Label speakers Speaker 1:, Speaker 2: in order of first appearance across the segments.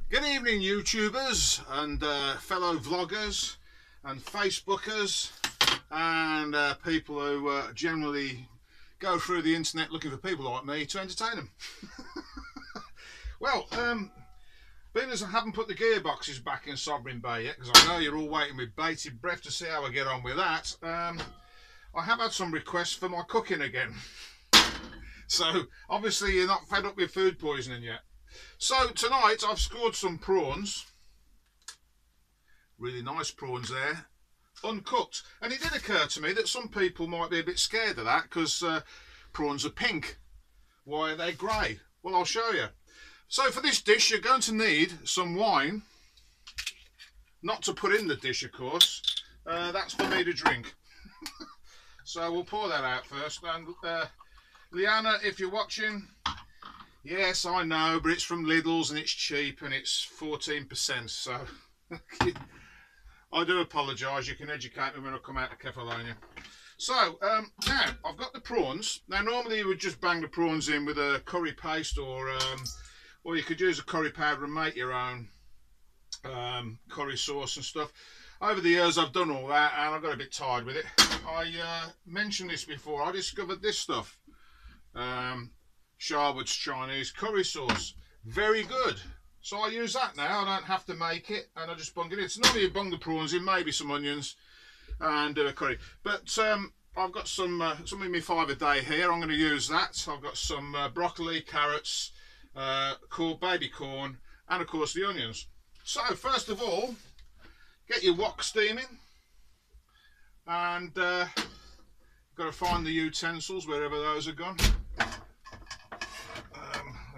Speaker 1: Good evening, YouTubers and fellow vloggers and Facebookers and people who generally go through the internet looking for people like me to entertain them. Well, being as I haven't put the gearboxes back in Sovereign Bay yet, because I know you're all waiting with bated breath to see how I get on with that, I have had some requests for my cooking again. So obviously you're not fed up with food poisoning yet. So tonight I've scored some prawns, really nice prawns there, uncooked. And it did occur to me that some people might be a bit scared of that because prawns are pink. Why are they grey? Well, I'll show you. So for this dish you're going to need some wine, not to put in the dish of course, that's for me to drink. So we'll pour that out first. And Leanna, if you're watching, yes, I know, but it's from Lidl's and it's cheap and it's 14%, so I do apologise. You can educate me when I come out of Kefalonia. So, now, I've got the prawns. Now, normally you would just bang the prawns in with a curry paste or you could use a curry powder and make your own curry sauce and stuff. Over the years, I've done all that and I got a bit tired with it. I mentioned this before. I discovered this stuff. Sharwood's Chinese curry sauce, very good. So I use that now. I don't have to make it, and I just bung it in. So normally you bung the prawns in, maybe some onions, and do a curry. But I've got some of my 5 a day here. I'm going to use that. I've got some broccoli, carrots, baby corn, and of course the onions. So first of all, get your wok steaming, and got to find the utensils wherever those are gone.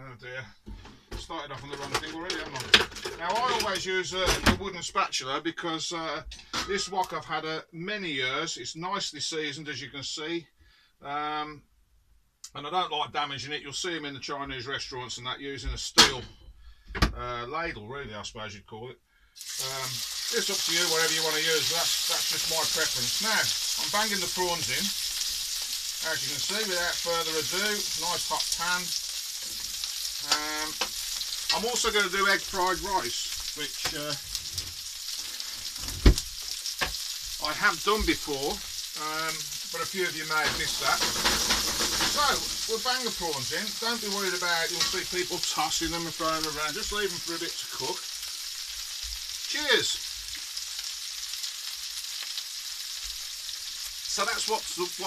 Speaker 1: Oh dear, started off on the wrong thing already, haven't I? Now I always use a wooden spatula because this wok I've had many years. It's nicely seasoned, as you can see, and I don't like damaging it. You'll see them in the Chinese restaurants and that, using a steel ladle, really, I suppose you'd call it. It's up to you, whatever you want to use. That's just my preference. Now I'm banging the prawns in, as you can see, without further ado. Nice hot pan. I'm also going to do egg fried rice, which I have done before, but a few of you may have missed that. So we'll bang the prawns in. Don't be worried about, you'll see people tossing them and throwing them around. Just leave them for a bit to cook. Cheers. So that's what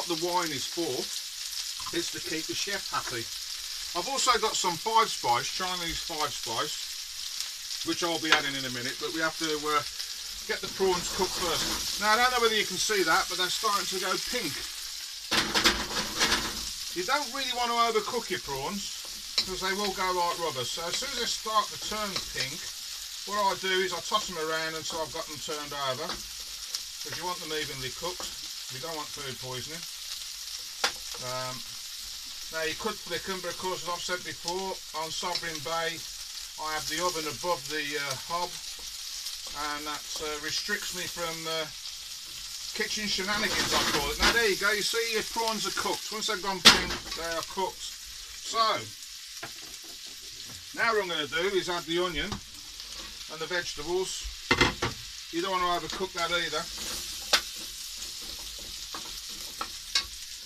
Speaker 1: the wine is for. It's to keep the chef happy. I've also got some 5-spice, Chinese 5-spice, which I'll be adding in a minute, but we have to get the prawns cooked first. Now, I don't know whether you can see that, but they're starting to go pink. You don't really want to overcook your prawns, because they will go like rubber. So as soon as they start to turn pink, what I do is I toss them around until I've got them turned over, because you want them evenly cooked. We don't want food poisoning. Now you could flick them, but of course, as I've said before, on Sovereign Bay I have the oven above the hob, and that restricts me from kitchen shenanigans, I call it. Now there you go, you see your prawns are cooked. Once they've gone pink, they are cooked. So now what I'm going to do is add the onion and the vegetables. You don't want to overcook that either.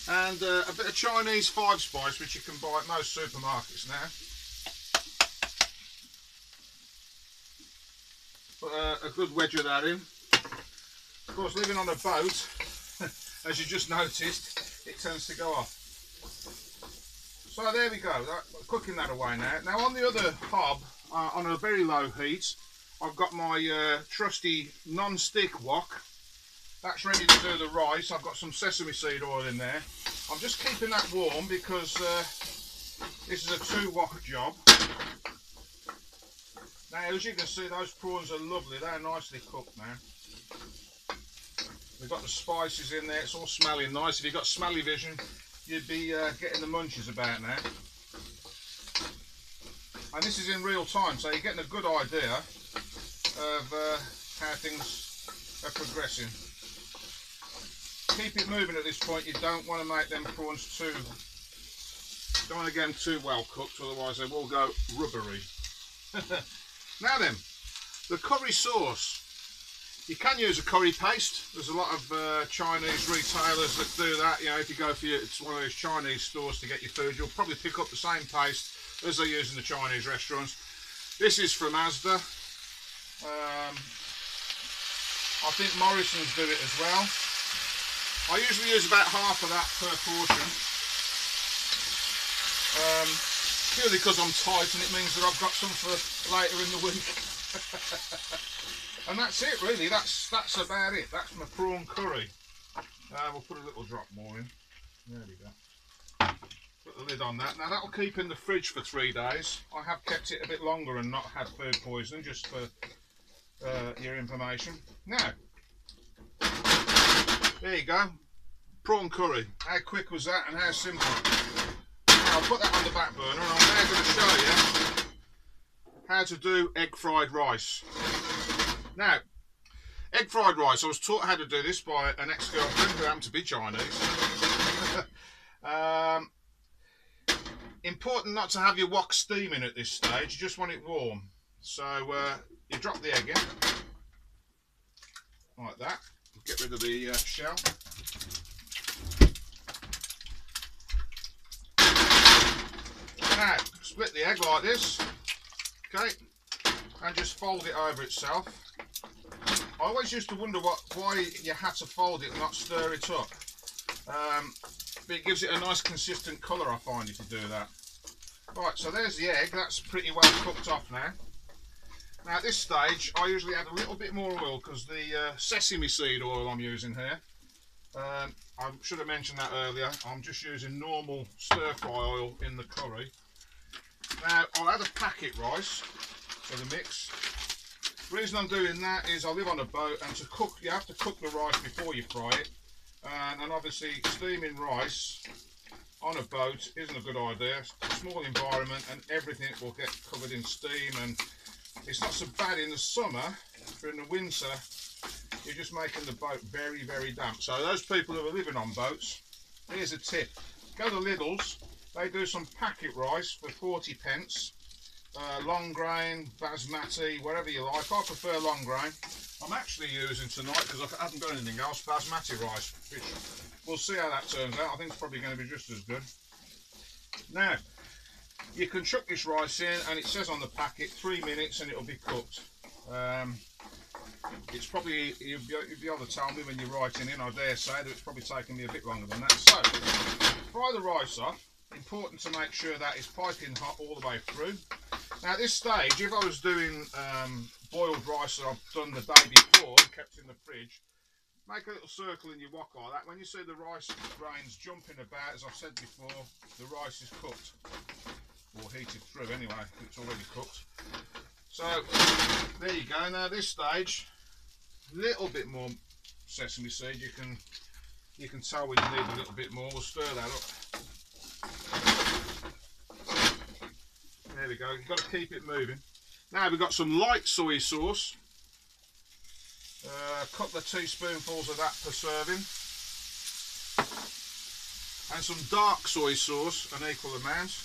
Speaker 1: And a bit of Chinese 5-spice, which you can buy at most supermarkets now. Put a good wedge of that in. Of course, living on a boat, as you just noticed, it tends to go off. So there we go, cooking that away now. Now on the other hob, on a very low heat, I've got my trusty non-stick wok. That's ready to do the rice. I've got some sesame seed oil in there. I'm just keeping that warm because this is a 2-wok job. Now, as you can see, those prawns are lovely. They're nicely cooked now. We've got the spices in there. It's all smelling nice. If you've got smelly vision, you'd be getting the munchies about now. And this is in real time, so you're getting a good idea of how things are progressing. Keep it moving at this point. You don't want to make them prawns don't want to get them too well cooked, otherwise they will go rubbery. Now then, the curry sauce. You can use a curry paste. There's a lot of Chinese retailers that do that. You know, if you go for it's one of those Chinese stores to get your food, you'll probably pick up the same paste as they use in the Chinese restaurants. This is from Asda. I think Morrison's do it as well. I usually use about half of that per portion. Purely because I'm tight and it means that I've got some for later in the week. And that's it really, that's about it. That's my prawn curry. We'll put a little drop more in. There we go. Put the lid on that. Now that'll keep in the fridge for 3 days. I have kept it a bit longer and not had food poisoning, just for your information. Now, there you go. Prawn curry. How quick was that and how simple? Now, I'll put that on the back burner and I'm now going to show you how to do egg fried rice. Now, egg fried rice, I was taught how to do this by an ex-girlfriend who happened to be Chinese. Important not to have your wok steaming at this stage, you just want it warm. So you drop the egg in, like that, get rid of the shell. Now, split the egg like this, okay, and just fold it over itself. I always used to wonder why you had to fold it and not stir it up. But it gives it a nice consistent colour, I find, if you do that. Right, so there's the egg. That's pretty well cooked off now. Now at this stage, I usually add a little bit more oil because the sesame seed oil I'm using here. I should have mentioned that earlier. I'm just using normal stir-fry oil in the curry. Now I'll add a packet rice to the mix. The reason I'm doing that is I live on a boat, and to cook, you have to cook the rice before you fry it. And obviously steaming rice on a boat isn't a good idea. It's a small environment and everything will get covered in steam, and it's not so bad in the summer, but in the winter you're just making the boat very, very damp. So those people who are living on boats, here's a tip. Go to Lidl's, they do some packet rice for 40p. Long grain, basmati, whatever you like. I prefer long grain. I'm actually using tonight, because I haven't got anything else, basmati rice, which we'll see how that turns out. I think it's probably going to be just as good. Now, you can chuck this rice in, and it says on the packet 3 minutes and it'll be cooked. It's probably, you'll be able to tell me when you're writing in, I dare say that it's probably taking me a bit longer than that. So, fry the rice off. Important to make sure that it's piping hot all the way through. Now at this stage, if I was doing boiled rice that I've done the day before and kept in the fridge, make a little circle in your wok like that. When you see the rice grains jumping about, as I've said before, the rice is cooked, or heated through anyway, it's already cooked. So there you go. Now at this stage, a little bit more sesame seed. You can tell when you need a little bit more. We'll stir that up. There we go, you've got to keep it moving. Now we've got some light soy sauce, a couple of teaspoonfuls of that per serving, and some dark soy sauce, an equal amount,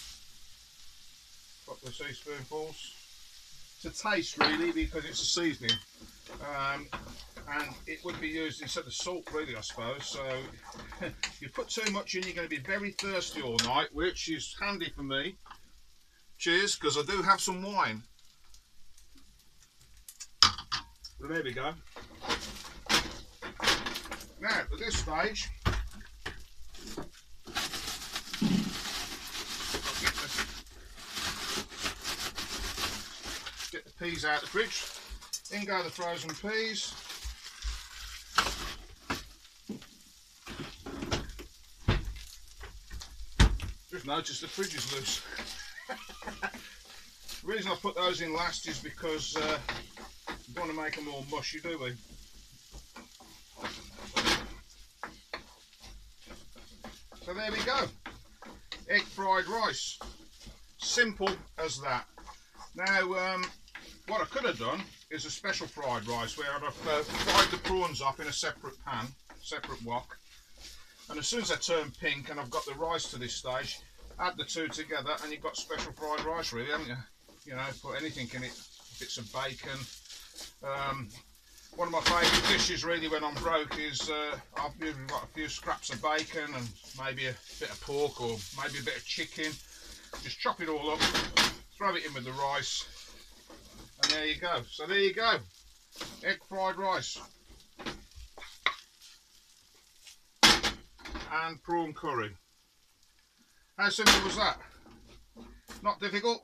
Speaker 1: a couple of teaspoonfuls, to taste really, because it's a seasoning, and it would be used instead of salt really, I suppose. So if you put too much in, you're going to be very thirsty all night, which is handy for me. Cheers, because I do have some wine. So there we go. Now, at this stage, get the peas out of the fridge. In go the frozen peas. Just noticed the fridge is loose. The reason I put those in last is because we don't want to make them all mushy, do we? So there we go. Egg fried rice. Simple as that. Now, what I could have done is a special fried rice where I'd have fried the prawns off in a separate pan, separate wok. And as soon as they turn pink and I've got the rice to this stage, add the two together and you've got special fried rice really, haven't you? You know, put anything in it, bits of bacon. One of my favourite dishes really when I'm broke is I've usually got a few scraps of bacon and maybe a bit of pork or maybe a bit of chicken. Just chop it all up, throw it in with the rice, and there you go. So there you go, egg fried rice and prawn curry. How simple was that? Not difficult.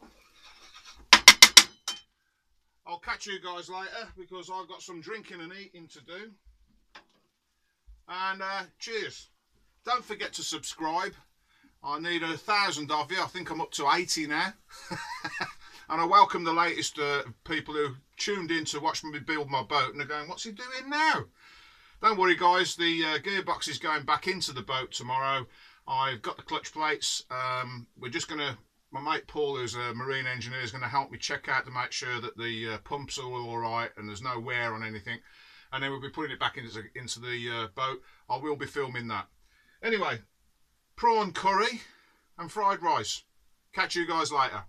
Speaker 1: I'll catch you guys later because I've got some drinking and eating to do. And cheers. Don't forget to subscribe. I need 1,000 of you. I think I'm up to 80 now. And I welcome the latest people who tuned in to watch me build my boat and are going, what's he doing now? Don't worry guys, the gearbox is going back into the boat tomorrow. I've got the clutch plates. We're just going to, my mate Paul, who's a marine engineer, is going to help me check out to make sure that the pumps are all right and there's no wear on anything. And then we'll be putting it back into the boat. I will be filming that. Anyway, prawn curry and fried rice. Catch you guys later.